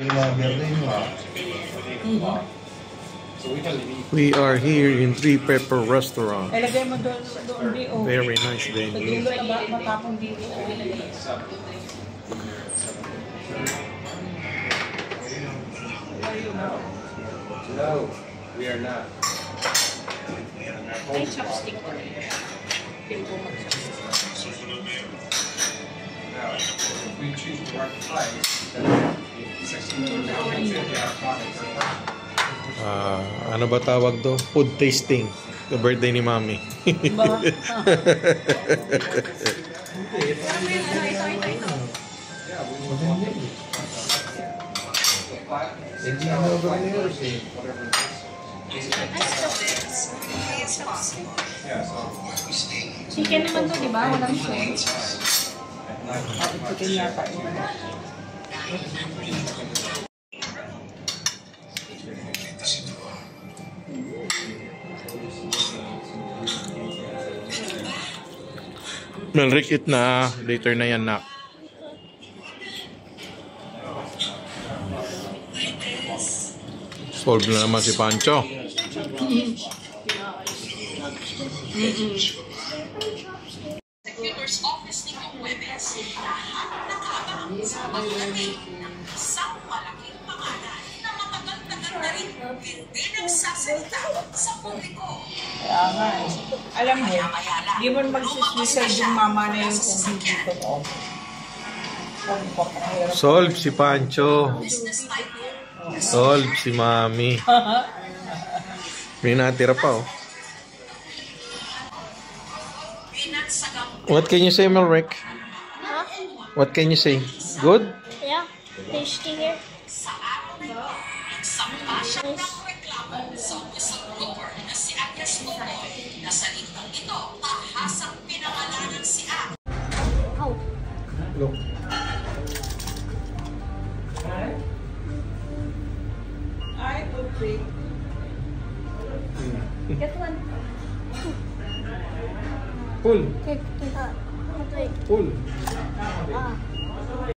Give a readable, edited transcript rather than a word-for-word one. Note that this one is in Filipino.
We are here in Three Pepper Restaurant. Mo Very nice venue. No, we are not. May chopstick. Now, if we choose the right place, then Ano ba tawag do? Food tasting. The birthday ni Mami. Chicken naman to, di ba? Walang shell. Chicken yata. Melrick, eat na. Later na yan, nak. Solve na naman si Pancho. Prosecutor's Office ni Huwebes, lahat nakabang sa pagdating ng isang malaking pangalan na matagal-tagal na rin hindi nagsasalita sa publiko. Kaya nga eh. Alam mo, di mo mag-suicide yung mama na yung kung hindi ko. Solve si Pancho. Solve si Mami. May natira pa, oh. What can you say, Melrick? Huh? What can you say? Good? Yeah, tasty here. Oh. Look. Ay, okay. Get one. Pull. Take. Wait. Pull. Ah.